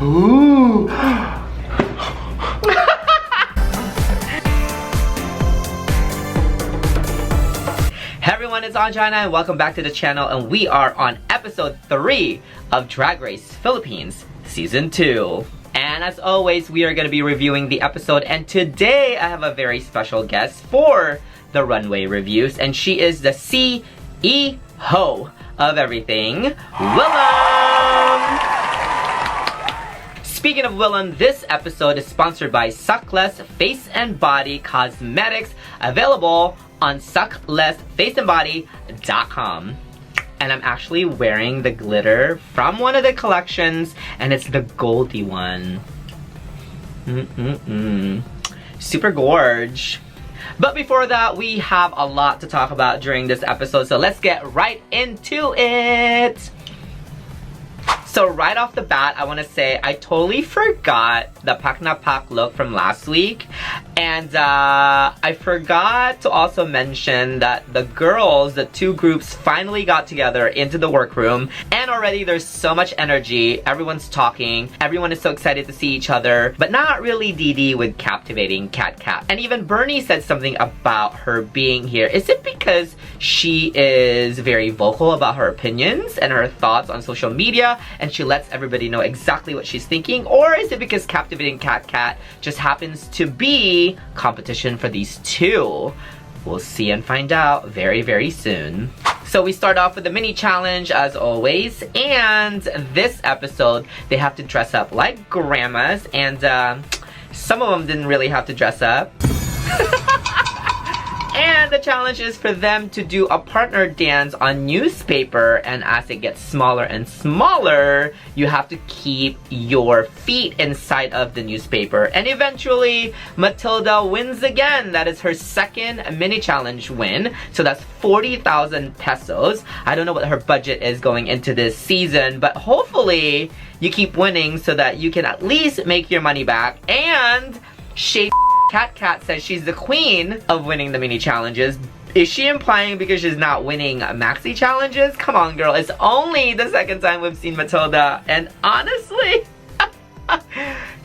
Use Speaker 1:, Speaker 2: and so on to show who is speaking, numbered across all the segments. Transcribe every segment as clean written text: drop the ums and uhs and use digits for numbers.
Speaker 1: Ooh. Hey everyone, it's Ongina and welcome back to the channel, and we are on episode 3 of Drag Race Philippines Season 2. And as always, we are going to be reviewing the episode, and today I have a very special guest for the runway reviews, and she is the CEO of everything, Willam! Speaking of Willam, this episode is sponsored by Suckless Face and Body Cosmetics, available on sucklessfaceandbody.com. And I'm actually wearing the glitter from one of the collections, and it's the goldy one. Super gorge. But before that, we have a lot to talk about during this episode, so let's get right into it. So right off the bat, I want to say I totally forgot the Pak na Pak look from last week. And I forgot to also mention that the girls, the two groups, finally got together into the workroom. And already there's so much energy. Everyone's talking. Everyone is so excited to see each other. But not really Dee Dee with captivating Kat Kat. And even Bernie said something about her being here. Is it because she is very vocal about her opinions and her thoughts on social media, and she lets everybody know exactly what she's thinking? Or is it because captivating Kat Kat just happens to be competition for these two? We'll see and find out very, very soon. So we start off with the mini challenge as always, and this episode they have to dress up like grandmas, and some of them didn't really have to dress up. And the challenge is for them to do a partner dance on newspaper, and as it gets smaller and smaller, you have to keep your feet inside of the newspaper. And eventually, Matilda wins again. That is her second mini challenge win. So that's 40,000 pesos. I don't know what her budget is going into this season, but hopefully you keep winning so that you can at least make your money back. And Shade Kat Kat says she's the queen of winning the mini challenges. Is she implying because she's not winning maxi challenges? Come on, girl. It's only the second time we've seen Matilda. And honestly,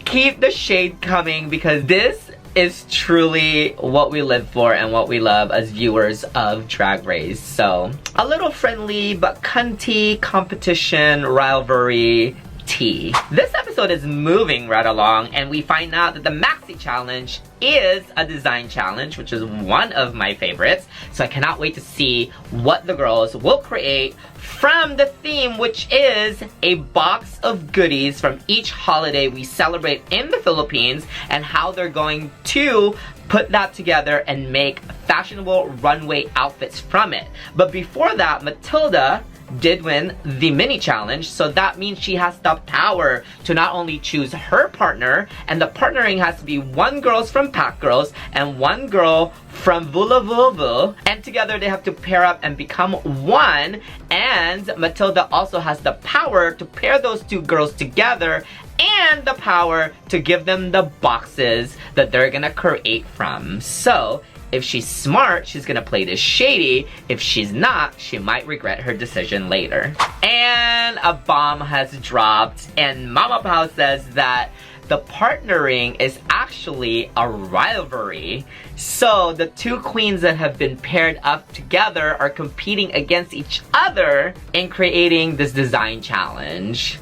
Speaker 1: keep the shade coming, because this is truly what we live for and what we love as viewers of Drag Race. So, a little friendly but cunty competition rivalry tea. This episode is moving right along, and we find out that the maxi challenge is a design challenge, which is one of my favorites. So I cannot wait to see what the girls will create from the theme, which is a box of goodies from each holiday we celebrate in the Philippines, and how they're going to put that together and make fashionable runway outfits from it. But before that, Matilda did win the mini challenge, so that means she has the power to not only choose her partner, and the partnering has to be one girl from Pack Girls and one girl from Vula Vuvu, and together they have to pair up and become one. And Matilda also has the power to pair those two girls together, and the power to give them the boxes that they're gonna create from. So if she's smart, she's gonna play this shady. If she's not, she might regret her decision later. And a bomb has dropped, and Mama Pao says that the partnering is actually a rivalry. So the two queens that have been paired up together are competing against each other in creating this design challenge.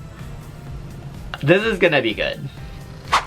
Speaker 1: This is gonna be good.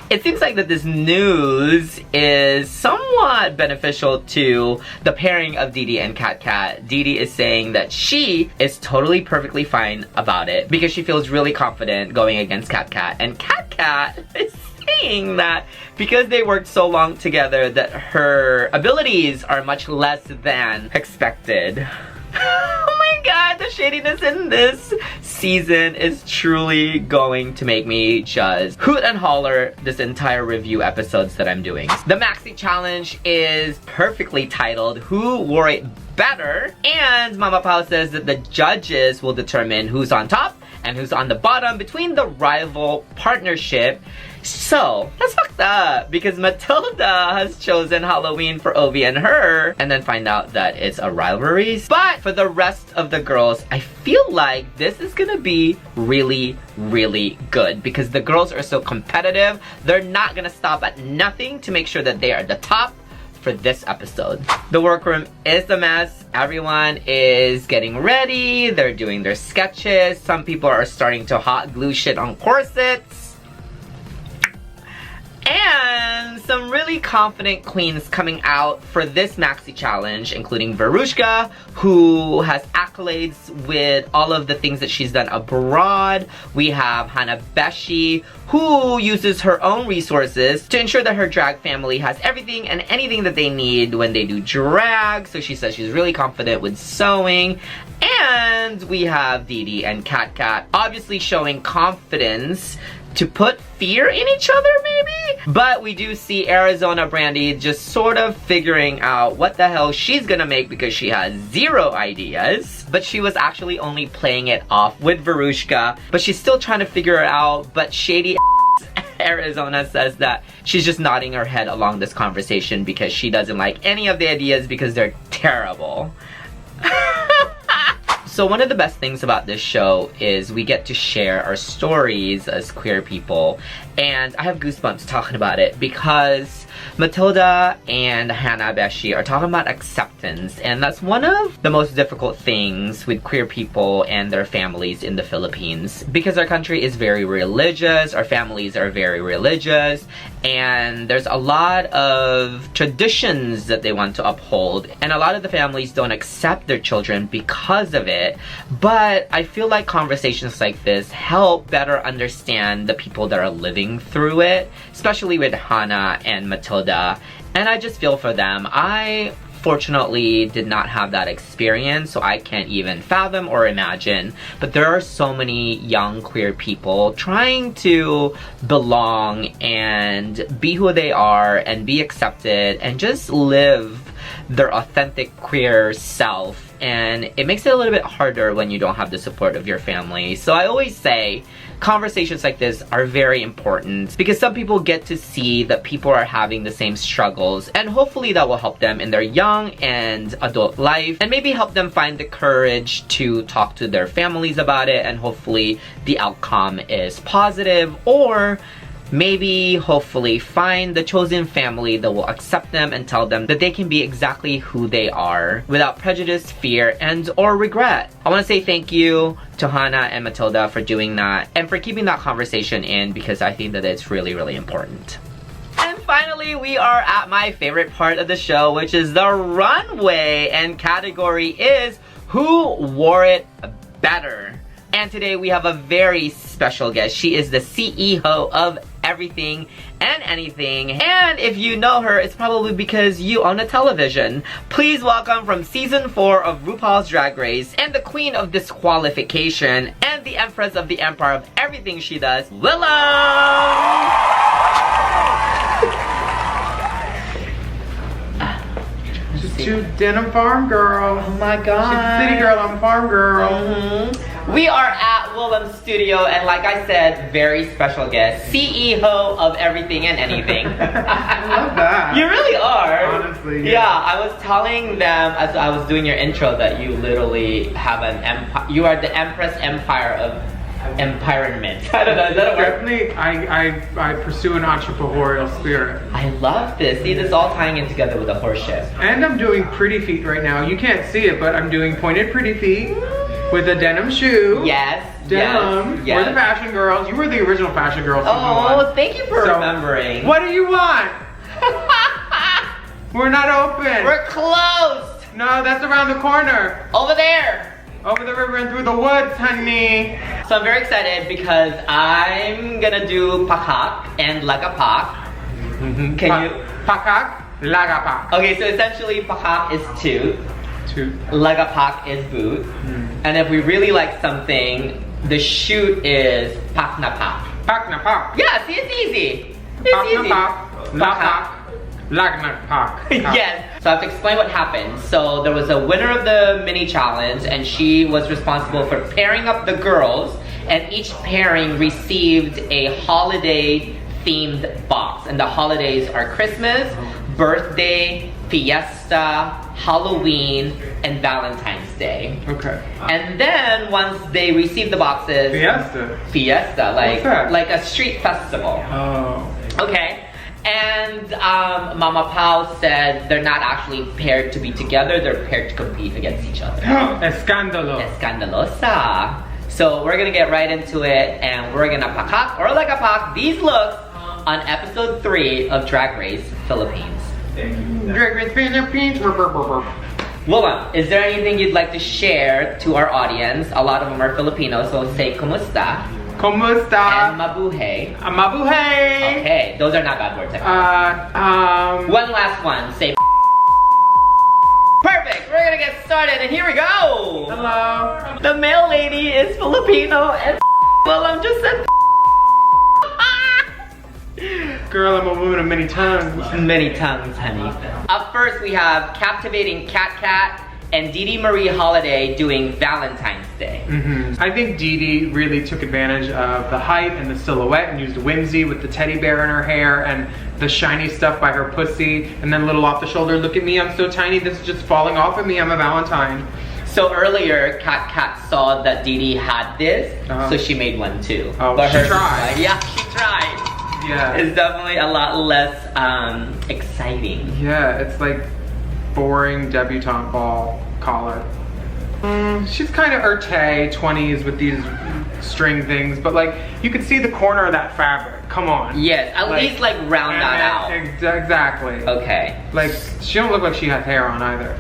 Speaker 1: It seems like that this news is somewhat beneficial to the pairing of Dee Dee and Kat Kat. Dee Dee is saying that she is totally perfectly fine about it because she feels really confident going against Kat Kat. And Kat Kat is saying that because they worked so long together that her abilities are much less than expected. Oh my god, the shadiness in this season is truly going to make me just hoot and holler this entire review episodes that I'm doing. The maxi challenge is perfectly titled Who Wore It Better? And Mama Pao says that the judges will determine who's on top and who's on the bottom between the rival partnership. So, that's fucked up because Matilda has chosen Halloween for Ovi and her, and then find out that it's a rivalry. But for the rest of the girls, I feel like this is gonna be really, really good because the girls are so competitive. They're not gonna stop at nothing to make sure that they are the top for this episode. The workroom is a mess. Everyone is getting ready. They're doing their sketches. Some people are starting to hot glue shit on corsets. And some really confident queens coming out for this maxi challenge, including Verushka, who has accolades with all of the things that she's done abroad. We have Hanabeshi, who uses her own resources to ensure that her drag family has everything and anything that they need when they do drag. So she says she's really confident with sewing. And we have Didi and Kat Kat, obviously showing confidence to put fear in each other, maybe? But we do see Arizona Brandy just sort of figuring out what the hell she's gonna make because she has zero ideas. But she was actually only playing it off with Verushka, but she's still trying to figure it out. But shady Arizona says that she's just nodding her head along this conversation because she doesn't like any of the ideas because they're terrible. So one of the best things about this show is we get to share our stories as queer people, and I have goosebumps talking about it because Matilda and Hanabeshi are talking about acceptance, and that's one of the most difficult things with queer people and their families in the Philippines because our country is very religious, our families are very religious, and there's a lot of traditions that they want to uphold, and a lot of the families don't accept their children because of it. But I feel like conversations like this help better understand the people that are living through it, especially with Hana and Matilda, and I just feel for them. I fortunately did not have that experience, so I can't even fathom or imagine, but there are so many young queer people trying to belong and be who they are and be accepted and just live their authentic queer self, and it makes it a little bit harder when you don't have the support of your family. So I always say conversations like this are very important because some people get to see that people are having the same struggles, and hopefully that will help them in their young and adult life and maybe help them find the courage to talk to their families about it, and hopefully the outcome is positive, or maybe, hopefully, find the chosen family that will accept them and tell them that they can be exactly who they are without prejudice, fear, and or regret. I want to say thank you to Hana and Matilda for doing that and for keeping that conversation in because I think that it's really, really important. And finally, we are at my favorite part of the show, which is the runway, and category is Who Wore It Better? And today we have a very special guest. She is the CEO of Everything and Anything. And if you know her, it's probably because you own a television. Please welcome from season 4 of RuPaul's Drag Race and the queen of disqualification and the empress of the empire of everything she does, Willam!
Speaker 2: She's denim farm girl.
Speaker 1: Oh my god.
Speaker 2: She's a city girl, I'm a farm girl.
Speaker 1: We are at Willam's studio, and like I said, very special guest, CEO of Everything and Anything.
Speaker 2: I love that.
Speaker 1: You really are.
Speaker 2: Honestly.
Speaker 1: Yeah, I was telling them as I was doing your intro that you literally have an empire. You are the Empress Empire of Empirement. I don't know, is that a word?
Speaker 2: Definitely, I pursue an entrepreneurial spirit.
Speaker 1: I love this. See, this is all tying in together with the horse shit.
Speaker 2: And I'm doing pretty feet right now. You can't see it, but I'm doing pointed pretty feet with a denim shoe.
Speaker 1: Yes.
Speaker 2: Denim.
Speaker 1: Yes.
Speaker 2: We're the fashion girls. You were the original fashion girl.
Speaker 1: Oh, thank you for remembering.
Speaker 2: What do you want? We're not open.
Speaker 1: We're closed.
Speaker 2: No, that's around the corner.
Speaker 1: Over there.
Speaker 2: Over the river and through the woods, honey.
Speaker 1: So I'm very excited because I'm gonna do pakak and lagapak. Can you?
Speaker 2: Pakak, lagapak.
Speaker 1: Okay, so essentially pakak is toot.
Speaker 2: Toot.
Speaker 1: Lagapak is boot. And if we really like something, the shoot is paknapak.
Speaker 2: Paknapak.
Speaker 1: Yeah, see, it's easy. It's easy.
Speaker 2: Paknapak, lapak, lagnapak.
Speaker 1: Yes. So I have to explain what happened. So there was a winner of the mini challenge, and she was responsible for pairing up the girls and each pairing received a holiday themed box, and the holidays are Christmas, birthday, fiesta, Halloween, and Valentine's Day.
Speaker 2: Okay.
Speaker 1: And then once they receive the boxes, fiesta, like a street festival.
Speaker 2: Oh.
Speaker 1: Okay. And Mama Pao said they're not actually paired to be together, they're paired to compete against each other.
Speaker 2: Escándalo.
Speaker 1: Escandalosa. So we're gonna get right into it, and we're gonna pakak or lagapak these looks on episode 3 of Drag Race Philippines.
Speaker 2: Drag Race Philippines.
Speaker 1: Willam, is there anything you'd like to share to our audience? A lot of them are Filipino, so say kumusta.
Speaker 2: Kumusta?
Speaker 1: And mabuhay.
Speaker 2: Mabuhay.
Speaker 1: Okay, those are not bad words. One last one. Say perfect. We're gonna get started, and here we go.
Speaker 2: Hello.
Speaker 1: The male lady is Filipino, and Willam just said.
Speaker 2: Girl, I'm a woman of many tongues.
Speaker 1: Many tongues, honey. Up first, we have captivating Kat Kat and Dee Dee Marie Holiday doing Valentine's Day.
Speaker 2: I think Dee Dee really took advantage of the height and the silhouette and used whimsy with the teddy bear in her hair and the shiny stuff by her pussy, and then a little off the shoulder, look at me, I'm so tiny, this is just falling off of me, I'm a Valentine.
Speaker 1: So earlier, Kat Kat saw that Dee Dee had this, so she made one too.
Speaker 2: Oh, but she tried.
Speaker 1: Yeah, she tried.
Speaker 2: Yeah.
Speaker 1: It's definitely a lot less exciting.
Speaker 2: Yeah, it's like boring debutante ball collar. She's kind of Urte 20s with these string things, but like you could see the corner of that fabric. Come on.
Speaker 1: Yes, at least like round that out.
Speaker 2: Exactly.
Speaker 1: Okay.
Speaker 2: Like she don't look like she has hair on either.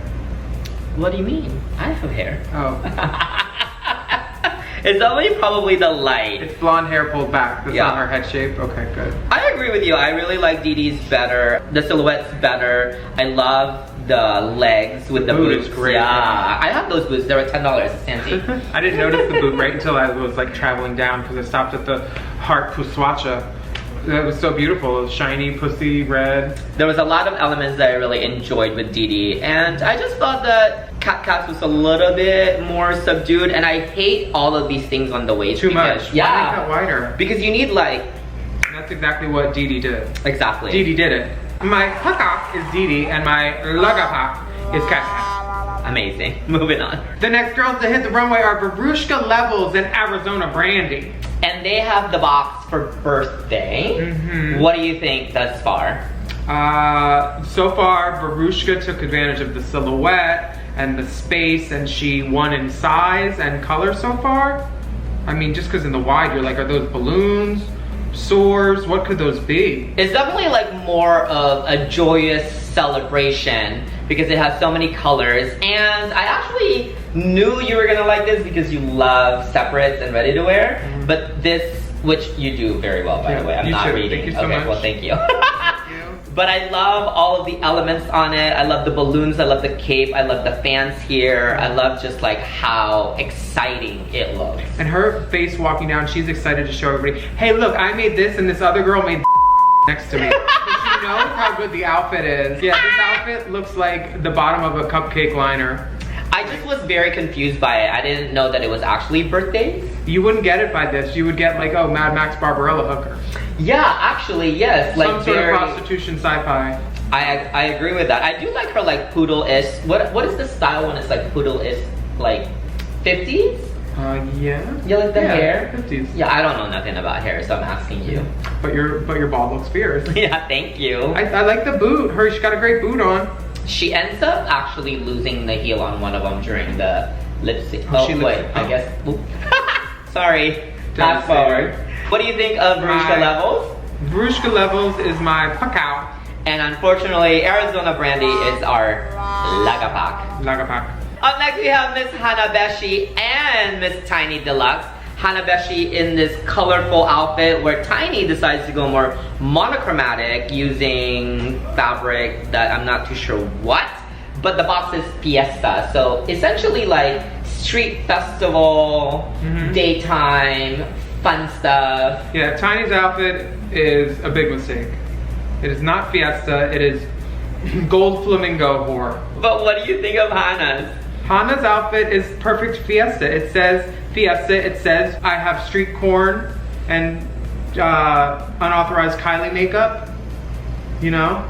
Speaker 1: What do you mean? I have hair.
Speaker 2: Oh.
Speaker 1: It's only probably the light.
Speaker 2: It's blonde hair pulled back. That's not her head shape. Okay, good.
Speaker 1: I agree with you. I really like Dee Dee's better. The silhouette's better. I love the legs with the boots.
Speaker 2: Is great.
Speaker 1: Yeah, I have those boots. They were $10. Santi.
Speaker 2: I didn't notice the boot right until I was like traveling down because I stopped at the Heart Puswacha. That was so beautiful. It was shiny, pussy, red.
Speaker 1: There was a lot of elements that I really enjoyed with Dee Dee, and I just thought that Kat Kat's was a little bit more subdued, and I hate all of these things on the waist.
Speaker 2: Too much.
Speaker 1: Yeah.
Speaker 2: Why make that wider?
Speaker 1: Because you need like...
Speaker 2: That's exactly what Dee Dee did.
Speaker 1: Exactly.
Speaker 2: Dee Dee did it. My pakak is Dee Dee, and my lagapak is Kat Kat.
Speaker 1: Amazing. Moving on.
Speaker 2: The next girls to hit the runway are Barushka Levels and Arizona Brandy.
Speaker 1: And they have the box for birthday. What do you think thus far?
Speaker 2: So far, Barushka took advantage of the silhouette and the space, and she won in size and color so far. I mean, just because in the wide, you're like, are those balloons? Swords? What could those be?
Speaker 1: It's definitely like more of a joyous celebration because it has so many colors, and I actually knew you were gonna like this because you love separates and ready to wear, but this, which you do very well by the way, I'm not reading.
Speaker 2: Thank you so much.
Speaker 1: Well, thank you. But I love all of the elements on it. I love the balloons, I love the cape, I love the fans here. I love just like how exciting it looks.
Speaker 2: And her face walking down, she's excited to show everybody, hey look, I made this and this other girl made next to me. Because she knows how good the outfit is. Yeah, this outfit looks like the bottom of a cupcake liner.
Speaker 1: I just was very confused by it. I didn't know that it was actually birthdays.
Speaker 2: You wouldn't get it by this. You would get like, oh, Mad Max Barbarella hooker.
Speaker 1: Yeah, actually, yes. Like
Speaker 2: some sort of prostitution sci-fi.
Speaker 1: I agree with that. I do like her like poodle-ish. What is the style when it's like poodle-ish, like 50s?
Speaker 2: Yeah.
Speaker 1: You like the hair?
Speaker 2: 50s.
Speaker 1: Yeah, I don't know nothing about hair, so I'm asking you.
Speaker 2: But your bald looks fierce.
Speaker 1: Yeah, thank you.
Speaker 2: I like the boot. She's got a great boot on.
Speaker 1: She ends up actually losing the heel on one of them during the lip sync. I guess. Sorry. Fast forward. What do you think of Barushka Levels?
Speaker 2: Barushka Levels is my pakao.
Speaker 1: And unfortunately, Arizona Brandy is our lagapak.
Speaker 2: Lagapak.
Speaker 1: Up next we have Miss Hanabeshi and Miss Tiny Deluxe. Hanabeshi in this colorful outfit where Tiny decides to go more monochromatic using fabric that I'm not too sure what. But the box is Fiesta, so essentially like street festival, daytime, fun stuff.
Speaker 2: Yeah, Tiny's outfit is a big mistake. It is not Fiesta, it is gold flamingo whore.
Speaker 1: But what do you think of Hana's?
Speaker 2: Hana's outfit is perfect Fiesta. It says Fiesta, it says I have street corn and unauthorized Kylie makeup. You know?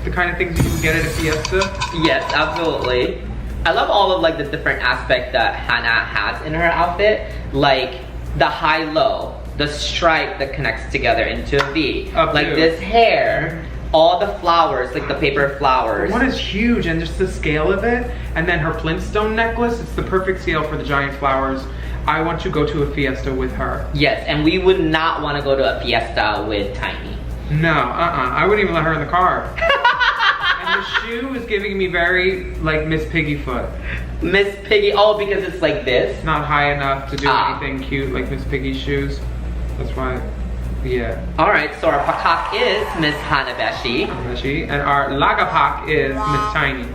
Speaker 2: The kind of things you can get at a Fiesta.
Speaker 1: Yes, absolutely. I love all of like the different aspects that Hannah has in her outfit. Like the high-low, the stripe that connects together into a V. Like this hair, all the flowers, like the paper flowers.
Speaker 2: One is huge, and just the scale of it. And then her Flintstone necklace, it's the perfect scale for the giant flowers. I want to go to a Fiesta with her.
Speaker 1: Yes, and we would not want to go to a Fiesta with Tiny.
Speaker 2: No, I wouldn't even let her in the car. And the shoe is giving me very, like, Miss Piggy foot.
Speaker 1: Miss Piggy, oh, because it's like this?
Speaker 2: It's not high enough to do anything cute like Miss Piggy's shoes. That's why, yeah.
Speaker 1: Alright, so our pakak is Miss Hanabeshi.
Speaker 2: And our lagapak is Miss Tiny.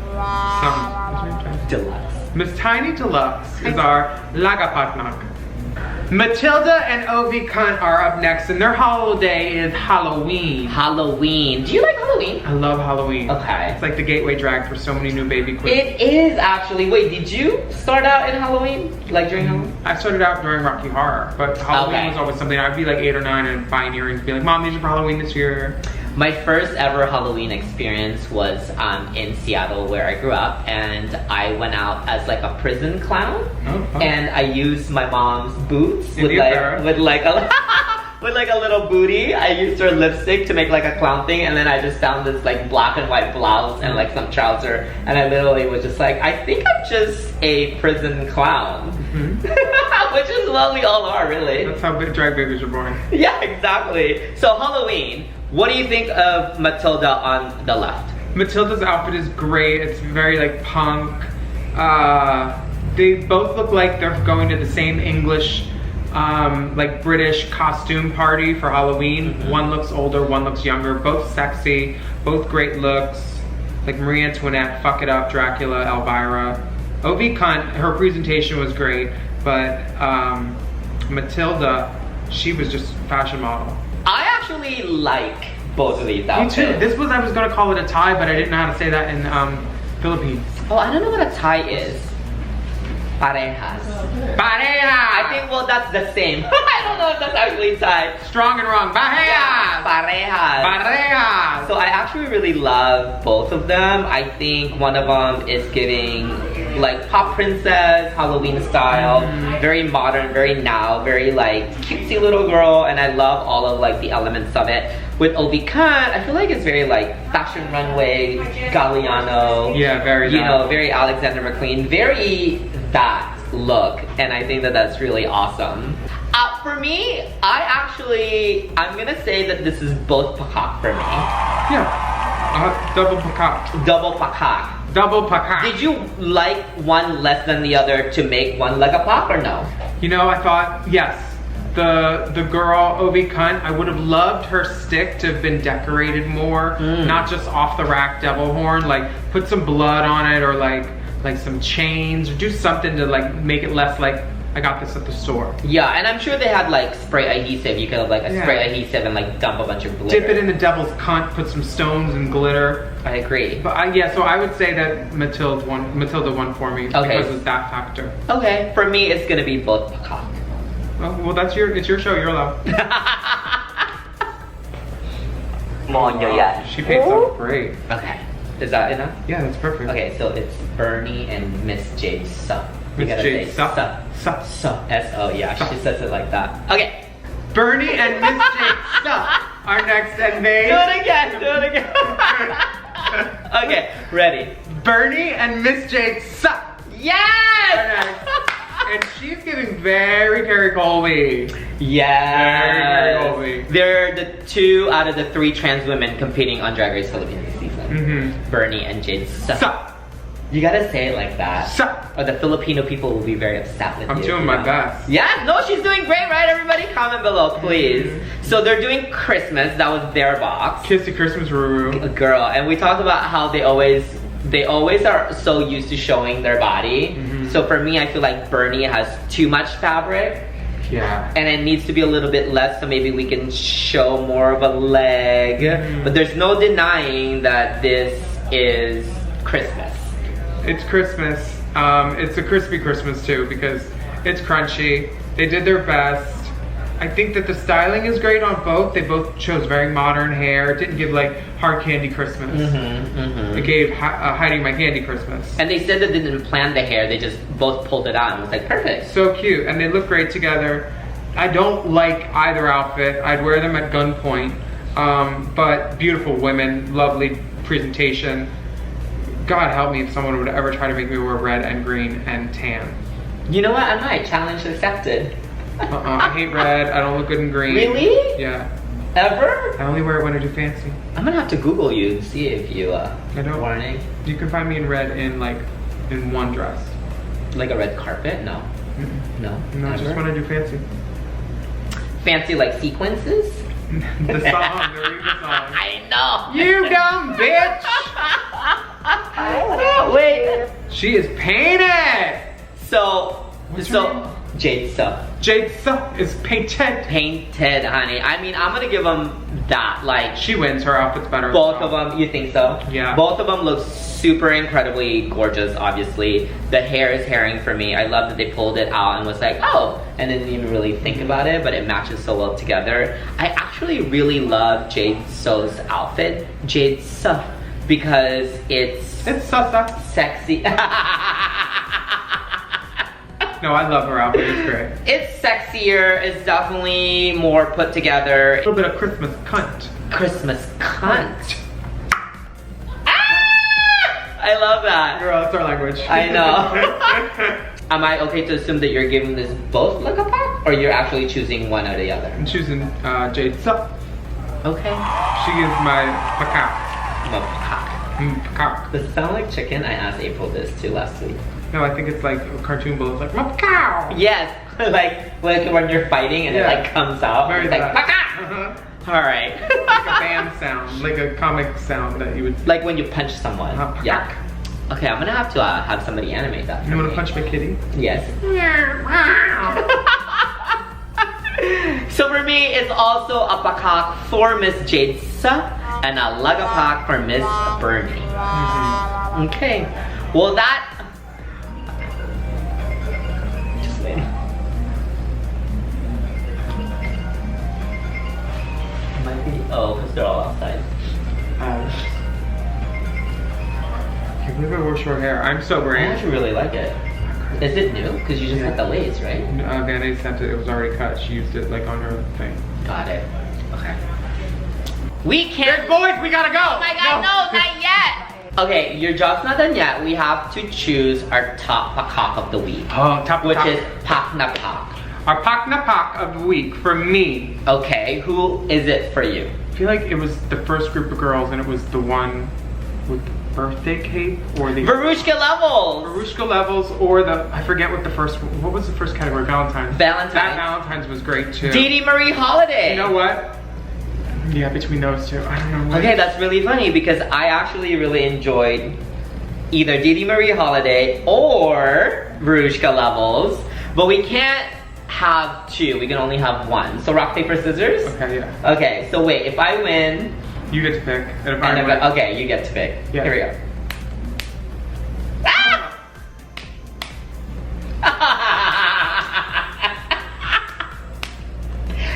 Speaker 1: Deluxe.
Speaker 2: Miss Tiny Deluxe is our lagapatnak. Matilda and Ovi Cunt are up next, and their holiday is Halloween.
Speaker 1: Halloween. Do you like Halloween?
Speaker 2: I love Halloween.
Speaker 1: Okay.
Speaker 2: It's like the gateway drag for so many new baby queens.
Speaker 1: It is actually. Wait, did you start out in Halloween? Like during Halloween?
Speaker 2: I started out during Rocky Horror, but Halloween was always something. I'd be like 8 or 9 and buying earrings, be like, Mom, these are for Halloween this year.
Speaker 1: My first ever Halloween experience was in Seattle, where I grew up, and I went out as like a prison clown, and I used my mom's boots with like a little booty. I used her lipstick to make like a clown thing, and then I just found this like black and white blouse and like some trouser, and I literally was just like, I think I'm just a prison clown. Which is what we all are, really.
Speaker 2: That's how drag babies are born.
Speaker 1: Yeah, exactly. So Halloween. What do you think of Matilda on the left?
Speaker 2: Matilda's outfit is great. It's very like punk. They both look like they're going to the same English, like British costume party for Halloween. One looks older, one looks younger. Both sexy, both great looks. Like Marie Antoinette, Fuck It Up, Dracula, Elvira. Ovi Cunt, her presentation was great, but Matilda, she was just fashion model.
Speaker 1: I actually like both of these outfits.
Speaker 2: Me too. This was, I was gonna call it a tie, but I didn't know how to say that in Philippines.
Speaker 1: Oh, I don't know what a tie is. Parejas.
Speaker 2: Parejas!
Speaker 1: I think, well, that's the same. I don't know if that's actually a tie.
Speaker 2: Strong and wrong. Parejas!
Speaker 1: Yeah, parejas.
Speaker 2: Parejas!
Speaker 1: So I actually really love both of them. I think one of them is giving like pop princess, Halloween style, very modern, very now, very like cutesy little girl, and I love all of like the elements of it. With Ovi Cunt, I feel like it's very like fashion runway, Galliano.
Speaker 2: Yeah, very
Speaker 1: you know, very Alexander McQueen, very that look, and I think that that's really awesome. For me, I'm gonna say that this is both pakak for me.
Speaker 2: Yeah, double pakak.
Speaker 1: Double pakak.
Speaker 2: Double pakak.
Speaker 1: Did you like one less than the other to make one lagapak or no?
Speaker 2: You know, I thought, yes. The girl, Ovi Cunt, I would have loved her stick to have been decorated more. Not just off the rack devil horn. Like, put some blood on it, or like some chains, or do something to like make it less like I got this at the store. Yeah,
Speaker 1: and I'm sure they had like spray adhesive. You could have like a spray adhesive and like dump a bunch of glitter.
Speaker 2: Dip it in the devil's cunt, put some stones and glitter.
Speaker 1: I agree.
Speaker 2: But yeah, so I would say that Matilda won for me because of that factor.
Speaker 1: Okay, for me it's gonna be both pakak.
Speaker 2: Oh, well, it's your show, you're allowed. She paid so great.
Speaker 1: Okay, is that enough?
Speaker 2: Yeah, that's perfect.
Speaker 1: Okay, so it's Bernie and Miss Jade Sup.
Speaker 2: Miss Jade Sup.
Speaker 1: S-O, yeah, she says it like that. Okay.
Speaker 2: Bernie and Miss Jade Sup are next, and they...
Speaker 1: Do it again. Okay, ready.
Speaker 2: Bernie and Miss Jade Sup.
Speaker 1: Yes!
Speaker 2: And she's giving very Carrie Colby.
Speaker 1: Yes.
Speaker 2: Very Colby.
Speaker 1: They're the 2 out of the 3 trans women competing on Drag Race Philippines this season. Bernie and Jade Sup. You gotta say it like that.
Speaker 2: Sup.
Speaker 1: Or the Filipino people will be very upset with you.
Speaker 2: I'm doing my best.
Speaker 1: Yeah, no, she's doing great, right? Everybody comment below, please. So they're doing Christmas. That was their box.
Speaker 2: Kiss the Christmas Ruru.
Speaker 1: Girl, and we talked about how they always are so used to showing their body. So for me, I feel like Bernie has too much fabric.
Speaker 2: Yeah.
Speaker 1: And it needs to be a little bit less, so maybe we can show more of a leg. But there's no denying that this is Christmas.
Speaker 2: It's Christmas. It's a crispy Christmas too, because It's crunchy. They did their best. I think that the styling is great on both. They both chose very modern hair. It didn't give like hard candy Christmas. It gave hiding my candy Christmas.
Speaker 1: And they said that they didn't plan the hair. They just both pulled it out and it was like perfect.
Speaker 2: So cute, and they look great together. I don't like either outfit. I'd wear them at gunpoint. But beautiful women, lovely presentation. God help me if someone would ever try to make me wear red and green and tan.
Speaker 1: You know what? I might. Challenge accepted.
Speaker 2: I hate red. I don't look good in green.
Speaker 1: Really?
Speaker 2: Yeah.
Speaker 1: Ever?
Speaker 2: I only wear it when I do fancy.
Speaker 1: I'm gonna have to Google you and see if you
Speaker 2: I don't.
Speaker 1: warning.
Speaker 2: You can find me in red in like in one dress.
Speaker 1: Like a red carpet? No. No.
Speaker 2: No,
Speaker 1: Ever?
Speaker 2: just when I do fancy.
Speaker 1: Fancy like sequences?
Speaker 2: The song, the Reba song.
Speaker 1: I know.
Speaker 2: You dumb bitch!
Speaker 1: Wait.
Speaker 2: She is painted.
Speaker 1: So,
Speaker 2: What's her name?
Speaker 1: Jade Sup.
Speaker 2: Jade Sup is painted.
Speaker 1: Painted, honey. I mean, I'm gonna give them that. Like,
Speaker 2: She wins. Her outfit's better.
Speaker 1: both of them, you think so?
Speaker 2: Yeah.
Speaker 1: Both of them look super incredibly gorgeous, obviously. The hair is herring for me. I love that they pulled it out and was like, oh, and didn't even really think about it, but it matches so well together. I actually really love Jade So's outfit, Jade So, because it's
Speaker 2: Sasa.
Speaker 1: sexy.
Speaker 2: No, I love her outfit. It's great.
Speaker 1: It's sexier, it's definitely more put together.
Speaker 2: A little bit of Christmas cunt.
Speaker 1: Christmas cunt. I love that.
Speaker 2: Girl, that's our language.
Speaker 1: I know. Am I okay to assume that you're giving this both like a pack? Or you're actually choosing one or the other?
Speaker 2: I'm choosing Jade Sup.
Speaker 1: Okay.
Speaker 2: She gives my pakak.
Speaker 1: Macaque.
Speaker 2: Pakak.
Speaker 1: Does it sound like chicken? I asked April this too last week.
Speaker 2: No, I think it's like a cartoon bull. It's like pakak.
Speaker 1: Yes, like when you're fighting and
Speaker 2: Yeah.
Speaker 1: it like comes out.
Speaker 2: Very
Speaker 1: It's like
Speaker 2: that.
Speaker 1: macaque. Alright.
Speaker 2: Like a band sound, like a comic sound that you would.
Speaker 1: Like when you punch someone.
Speaker 2: Pakak.
Speaker 1: Yeah. Okay, I'm gonna have to have somebody animate that.
Speaker 2: You
Speaker 1: for
Speaker 2: want
Speaker 1: me.
Speaker 2: to punch my kitty?
Speaker 1: Yes. So for me, it's also a pakak for Miss Jade Sa and a lagapak for Miss Bernie. Okay. Well, that. Just wait. Might be. Oh, because they're all outside.
Speaker 2: Can't believe I wore short hair. I'm so
Speaker 1: I
Speaker 2: brave.
Speaker 1: actually really like it. Is it new? Because you just got the lace, right?
Speaker 2: Vanna sent it. It was already cut. She used it like on her thing.
Speaker 1: Got it. Okay. We can't.
Speaker 2: Boys, we gotta go.
Speaker 1: Oh my god, no, not yet. Okay, your job's not done yet. We have to choose our top pakak of the week.
Speaker 2: Oh, top
Speaker 1: Which
Speaker 2: top.
Speaker 1: is pak na pak.
Speaker 2: Our pak na pak of the week for me.
Speaker 1: Okay, who is it for you?
Speaker 2: I feel like it was the first group of girls, and it was the one with the birthday cake, or the
Speaker 1: Verushka Levels.
Speaker 2: Verushka Levels, or the I forget what the first. What was the first category? Valentine's.
Speaker 1: Valentine's.
Speaker 2: That Valentine's was great too.
Speaker 1: Dee Marie Holiday.
Speaker 2: You know what? Yeah, between those two, I don't know. What.
Speaker 1: Okay, that's really funny because I actually really enjoyed either Dee Marie Holiday or Verushka Levels, but we can't have two. We can only have one. So rock paper scissors.
Speaker 2: Okay, yeah.
Speaker 1: Okay, so wait. If I win.
Speaker 2: You get to pick. And if
Speaker 1: And
Speaker 2: I win,
Speaker 1: okay, you get to pick.
Speaker 2: Yeah.
Speaker 1: Here we go.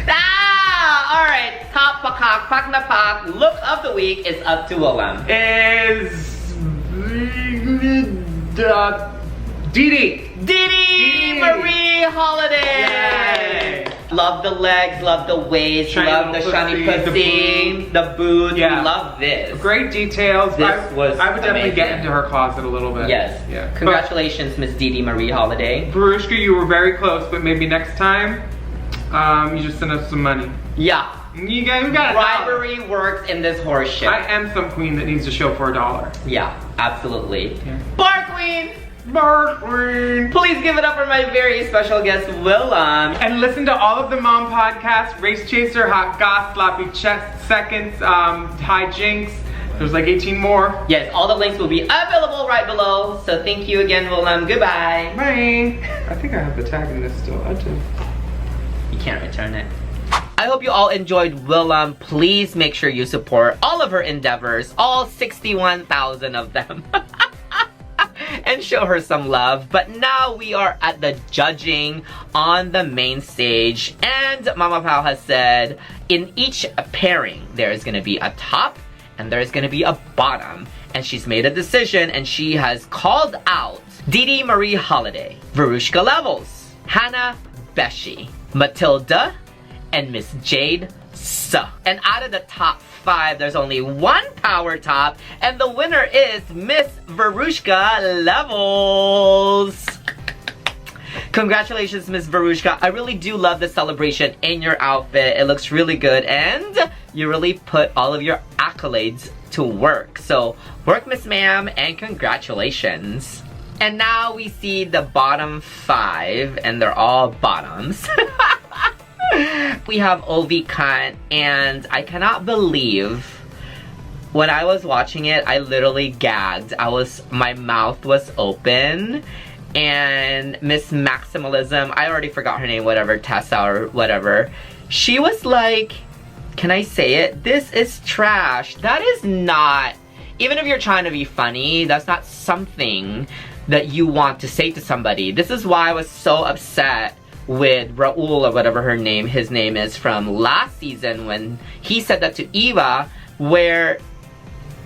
Speaker 1: Ah! All right. Top pakak, pak na pak. Look of the week is up to Willam.
Speaker 2: is Dee.
Speaker 1: Dee Marie Holiday.
Speaker 2: Yay.
Speaker 1: Love the legs, love the waist,
Speaker 2: Shiny
Speaker 1: love the
Speaker 2: little
Speaker 1: shiny
Speaker 2: pussy,
Speaker 1: pussy, the boots.
Speaker 2: Yeah.
Speaker 1: We love this.
Speaker 2: Great details.
Speaker 1: This
Speaker 2: I
Speaker 1: was
Speaker 2: would definitely get
Speaker 1: amazing.
Speaker 2: into her closet a little bit.
Speaker 1: Yes.
Speaker 2: Yeah.
Speaker 1: Congratulations, Miss Dee Marie Holiday.
Speaker 2: But, Verushka, you were very close, but maybe next time, you just send us some money.
Speaker 1: Yeah.
Speaker 2: We got a dollar.
Speaker 1: Bribery works in this horse shit.
Speaker 2: I am some queen that needs to show for $1.
Speaker 1: Yeah, absolutely.
Speaker 2: Yeah.
Speaker 1: Bar Queen!
Speaker 2: Bar queen.
Speaker 1: Please give it up for my very special guest, Willam.
Speaker 2: And listen to all of the mom podcasts: Race Chaser, Hot Goss, Sloppy Chest Seconds, High Jinx. There's like 18 more.
Speaker 1: Yes, all the links will be available right below. So thank you again, Willam. Goodbye.
Speaker 2: Bye. I think I have the tag in this still. I do.
Speaker 1: You can't return it. I hope you all enjoyed Willam. Please make sure you support all of her endeavors, all 61,000 of them. and show her some love. But now we are at the judging on the main stage, and Mama Pao has said in each pairing there is going to be a top and there is going to be a bottom, and she's made a decision and she has called out Didi Marie Holiday, Verushka Levels, Hannah Beshi, Matilda, and Miss Jade Suh. And out of the top 5, there's only one power top, and the winner is Miss Verushka Levels. Congratulations, Miss Verushka. I really do love the celebration in your outfit. It looks really good, and you really put all of your accolades to work. So, work, Miss Ma'am, and congratulations. And now we see the bottom 5, and they're all bottoms. We have Ovi Khan, and I cannot believe when I was watching it, I literally gagged. My mouth was open. And Miss Maximalism, I already forgot her name, whatever, Tessa or whatever. She was like, can I say it? This is trash. That is not, even if you're trying to be funny, that's not something that you want to say to somebody. This is why I was so upset with Raul or whatever his name is from last season when he said that to Eva, where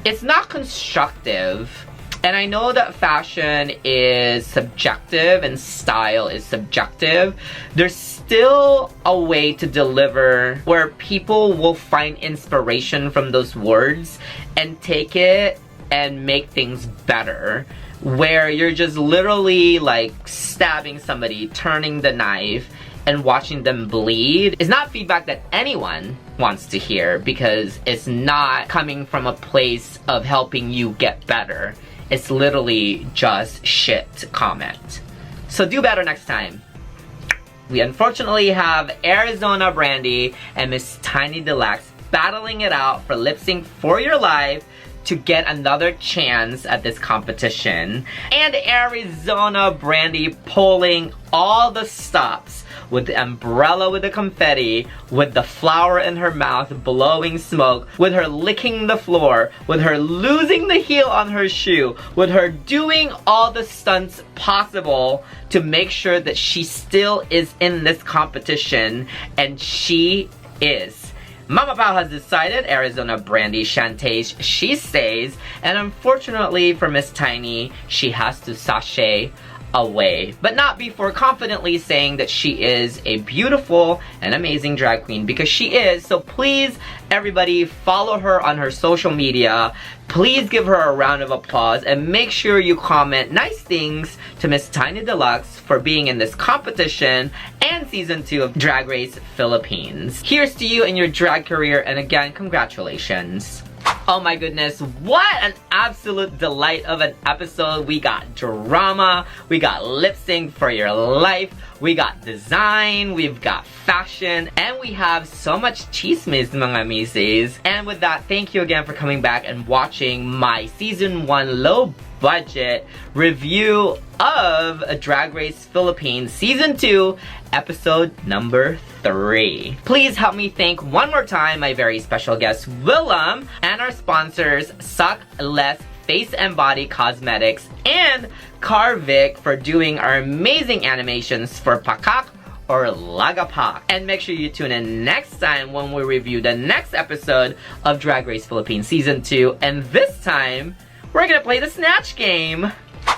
Speaker 1: it's not constructive. And I know that fashion is subjective and style is subjective. There's still a way to deliver where people will find inspiration from those words and take it and make things better. Where you're just literally like stabbing somebody, turning the knife, and watching them bleed is not feedback that anyone wants to hear, because it's not coming from a place of helping you get better. It's literally just shit comment. So do better next time. We unfortunately have Arizona Brandy and Miss Tiny Deluxe battling it out for lip sync for your life to get another chance at this competition. And Arizona Brandy pulling all the stops with the umbrella with the confetti, with the flower in her mouth blowing smoke, with her licking the floor, with her losing the heel on her shoe, with her doing all the stunts possible to make sure that she still is in this competition, and she is. Mama Pao has decided Arizona Brandy Shantae, she stays, and unfortunately for Miss Tiny, she has to sashay away, but not before confidently saying that she is a beautiful and amazing drag queen, because she is. So please, everybody, follow her on her social media. Please give her a round of applause and make sure you comment nice things to Miss Tiny Deluxe for being in this competition and season 2 of Drag Race Philippines. Here's to you in your drag career, and again, congratulations. Oh my goodness, what an absolute delight of an episode. We got drama, we got lip sync for your life, we got design, we've got fashion, and we have so much chismes, mga misis. And with that, thank you again for coming back and watching my season 1 low budget review of Drag Race Philippines season 2 episode number 3. Please help me thank one more time my very special guest Willam and our sponsors Suck Less Face and Body Cosmetics and Carvic for doing our amazing animations for Pakak or Lagapak. And make sure you tune in next time when we review the next episode of Drag Race Philippines season 2, and this time we're gonna play the Snatch Game.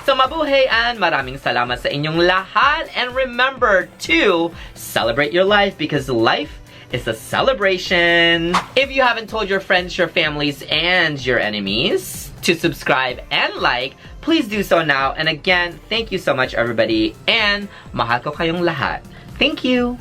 Speaker 1: So mabuhay and maraming salamat sa inyong lahat, and remember to celebrate your life, because life is a celebration. If you haven't told your friends, your families, and your enemies to subscribe and like, please do so now. And again, thank you so much everybody, and mahal ko kayong lahat. Thank you!